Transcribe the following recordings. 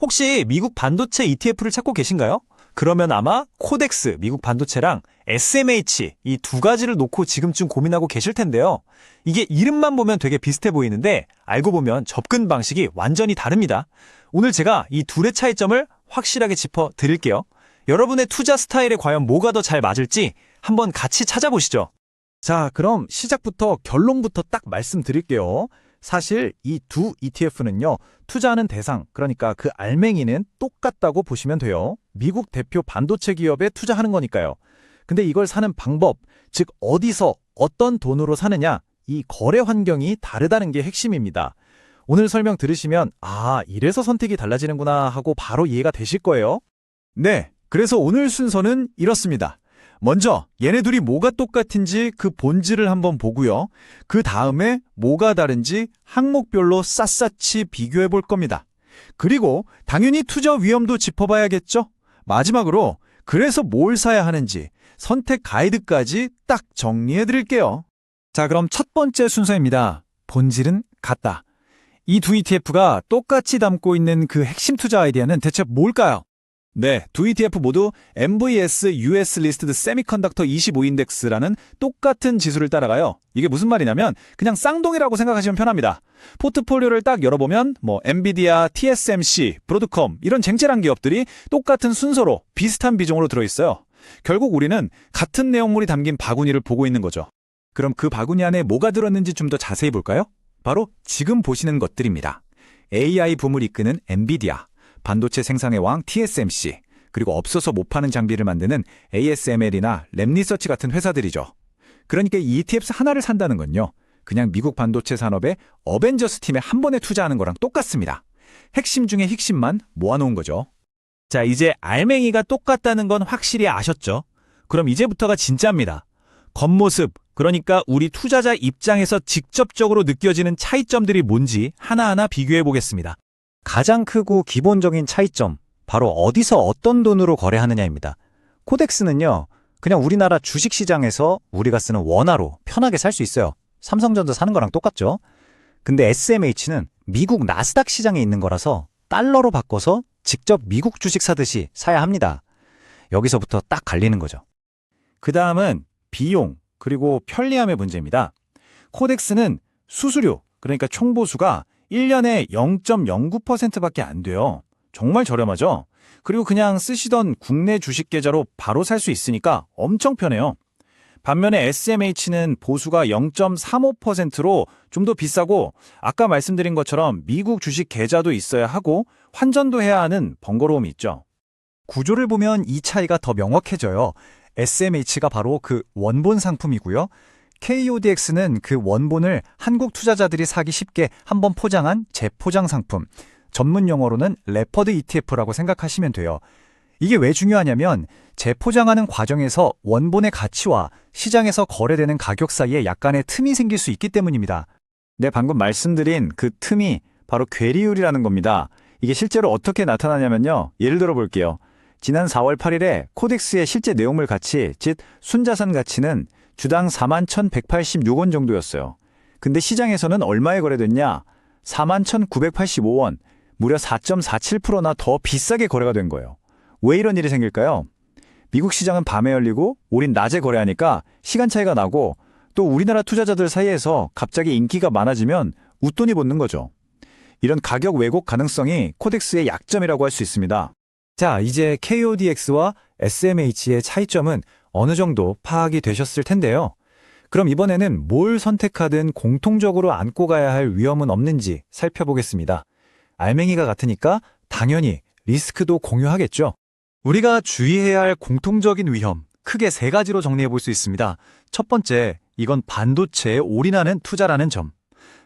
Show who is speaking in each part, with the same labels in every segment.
Speaker 1: 혹시 미국 반도체 ETF를 찾고 계신가요? 그러면 아마 코덱스, 미국 반도체랑 SMH 이 두 가지를 놓고 지금쯤 고민하고 계실 텐데요. 이게 이름만 보면 되게 비슷해 보이는데 알고 보면 접근 방식이 완전히 다릅니다. 오늘 제가 이 둘의 차이점을 확실하게 짚어 드릴게요. 여러분의 투자 스타일에 과연 뭐가 더 잘 맞을지 한번 같이 찾아보시죠.
Speaker 2: 자, 그럼 시작부터 결론부터 딱 말씀드릴게요. 사실 이 두 ETF는요, 투자하는 대상, 그러니까 그 알맹이는 똑같다고 보시면 돼요. 미국 대표 반도체 기업에 투자하는 거니까요. 근데 이걸 사는 방법, 즉 어디서 어떤 돈으로 사느냐, 이 거래 환경이 다르다는 게 핵심입니다. 오늘 설명 들으시면 이래서 선택이 달라지는구나 하고 바로 이해가 되실 거예요. 네, 그래서 오늘 순서는 이렇습니다. 먼저 얘네 둘이 뭐가 똑같은지 그 본질을 한번 보고요. 그 다음에 뭐가 다른지 항목별로 샅샅이 비교해 볼 겁니다. 그리고 당연히 투자 위험도 짚어봐야겠죠? 마지막으로 그래서 뭘 사야 하는지 선택 가이드까지 딱 정리해 드릴게요. 자, 그럼 첫 번째 순서입니다. 본질은 같다. 이 두 ETF가 똑같이 담고 있는 그 핵심 투자 아이디어는 대체 뭘까요? 네, 두 ETF 모두 MVS US Listed Semiconductor 25인덱스라는 똑같은 지수를 따라가요. 이게 무슨 말이냐면 그냥 쌍둥이라고 생각하시면 편합니다. 포트폴리오를 딱 열어보면 엔비디아, TSMC, 브로드컴 이런 쟁쟁한 기업들이 똑같은 순서로 비슷한 비중으로 들어있어요. 결국 우리는 같은 내용물이 담긴 바구니를 보고 있는 거죠. 그럼 그 바구니 안에 뭐가 들었는지 좀 더 자세히 볼까요? 바로 지금 보시는 것들입니다. AI 붐을 이끄는 엔비디아, 반도체 생산의 왕 TSMC, 그리고 없어서 못 파는 장비를 만드는 ASML이나 랩리서치 같은 회사들이죠. 그러니까 이 ETF 하나를 산다는 건요, 그냥 미국 반도체 산업의 어벤져스 팀에 한 번에 투자하는 거랑 똑같습니다. 핵심 중에 핵심만 모아놓은 거죠.
Speaker 1: 자, 이제 알맹이가 똑같다는 건 확실히 아셨죠? 그럼 이제부터가 진짜입니다. 겉모습, 그러니까 우리 투자자 입장에서 직접적으로 느껴지는 차이점들이 뭔지 하나하나 비교해 보겠습니다. 가장 크고 기본적인 차이점, 바로 어디서 어떤 돈으로 거래하느냐입니다. 코덱스는요, 그냥 우리나라 주식시장에서 우리가 쓰는 원화로 편하게 살 수 있어요. 삼성전자 사는 거랑 똑같죠? 근데 SMH는 미국 나스닥 시장에 있는 거라서 달러로 바꿔서 직접 미국 주식 사듯이 사야 합니다. 여기서부터 딱 갈리는 거죠.
Speaker 2: 그 다음은 비용, 그리고 편리함의 문제입니다. 코덱스는 수수료, 그러니까 총보수가 1년에 0.09%밖에 안 돼요. 정말 저렴하죠? 그리고 그냥 쓰시던 국내 주식 계좌로 바로 살 수 있으니까 엄청 편해요. 반면에 SMH는 보수가 0.35%로 좀 더 비싸고 아까 말씀드린 것처럼 미국 주식 계좌도 있어야 하고 환전도 해야 하는 번거로움이 있죠.
Speaker 1: 구조를 보면 이 차이가 더 명확해져요. SMH가 바로 그 원본 상품이고요. KODX는 그 원본을 한국 투자자들이 사기 쉽게 한번 포장한 재포장 상품, 전문 용어로는 레퍼드 ETF라고 생각하시면 돼요. 이게 왜 중요하냐면 재포장하는 과정에서 원본의 가치와 시장에서 거래되는 가격 사이에 약간의 틈이 생길 수 있기 때문입니다.
Speaker 2: 네, 방금 말씀드린 그 틈이 바로 괴리율이라는 겁니다. 이게 실제로 어떻게 나타나냐면요. 예를 들어 볼게요. 지난 4월 8일에 코덱스의 실제 내용물 가치, 즉 순자산 가치는 주당 41,186원 정도였어요. 근데 시장에서는 얼마에 거래됐냐? 41,985원, 무려 4.47%나 더 비싸게 거래가 된 거예요. 왜 이런 일이 생길까요? 미국 시장은 밤에 열리고 우린 낮에 거래하니까 시간 차이가 나고 또 우리나라 투자자들 사이에서 갑자기 인기가 많아지면 웃돈이 붙는 거죠. 이런 가격 왜곡 가능성이 코덱스의 약점이라고 할 수 있습니다.
Speaker 1: 자, 이제 KODX와 SMH의 차이점은 어느 정도 파악이 되셨을 텐데요. 그럼 이번에는 뭘 선택하든 공통적으로 안고 가야 할 위험은 없는지 살펴보겠습니다. 알맹이가 같으니까 당연히 리스크도 공유하겠죠. 우리가 주의해야 할 공통적인 위험, 크게 세 가지로 정리해 볼 수 있습니다. 첫 번째, 이건 반도체에 올인하는 투자라는 점.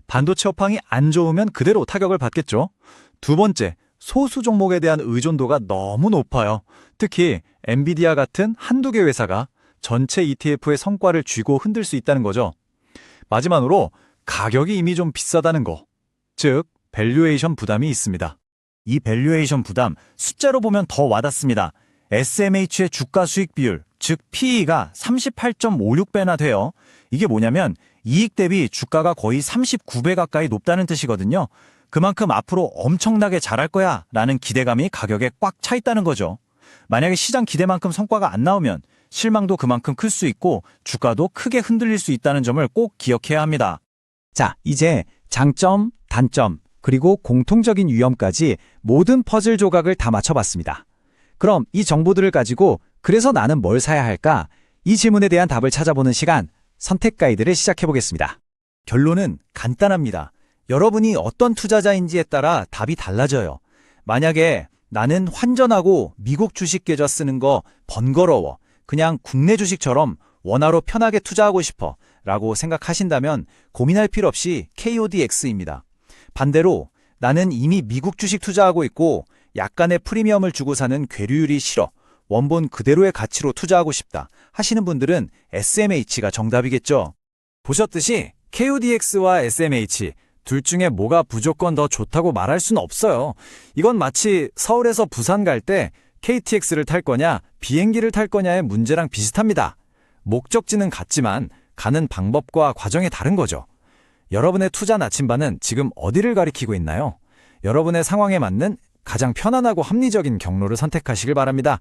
Speaker 1: 반도체 업황이 안 좋으면 그대로 타격을 받겠죠. 두 번째, 소수 종목에 대한 의존도가 너무 높아요. 특히 엔비디아 같은 한두 개 회사가 전체 ETF의 성과를 쥐고 흔들 수 있다는 거죠. 마지막으로 가격이 이미 좀 비싸다는 거, 즉 밸류에이션 부담이 있습니다. 이 밸류에이션 부담, 숫자로 보면 더 와닿습니다. SMH의 주가 수익 비율, 즉 PE가 38.56배나 돼요. 이게 뭐냐면 이익 대비 주가가 거의 39배 가까이 높다는 뜻이거든요.
Speaker 2: 그만큼 앞으로 엄청나게 잘할 거야 라는 기대감이 가격에 꽉 차 있다는 거죠. 만약에 시장 기대만큼 성과가 안 나오면 실망도 그만큼 클 수 있고 주가도 크게 흔들릴 수 있다는 점을 꼭 기억해야 합니다.
Speaker 1: 자, 이제 장점, 단점, 그리고 공통적인 위험까지 모든 퍼즐 조각을 다 맞춰봤습니다. 그럼 이 정보들을 가지고 그래서 나는 뭘 사야 할까? 이 질문에 대한 답을 찾아보는 시간, 선택 가이드를 시작해보겠습니다.
Speaker 2: 결론은 간단합니다. 여러분이 어떤 투자자인지에 따라 답이 달라져요. 만약에 나는 환전하고 미국 주식 계좌 쓰는 거 번거로워, 그냥 국내 주식처럼 원화로 편하게 투자하고 싶어 라고 생각하신다면 고민할 필요 없이 KODX입니다. 반대로 나는 이미 미국 주식 투자하고 있고 약간의 프리미엄을 주고 사는 괴류율이 싫어, 원본 그대로의 가치로 투자하고 싶다 하시는 분들은 SMH가 정답이겠죠. 보셨듯이 KODX와 SMH 둘 중에 뭐가 무조건 더 좋다고 말할 수는 없어요. 이건 마치 서울에서 부산 갈 때 KTX를 탈 거냐 비행기를 탈 거냐의 문제랑 비슷합니다. 목적지는 같지만 가는 방법과 과정이 다른 거죠. 여러분의 투자 나침반은 지금 어디를 가리키고 있나요? 여러분의 상황에 맞는 가장 편안하고 합리적인 경로를 선택하시길 바랍니다.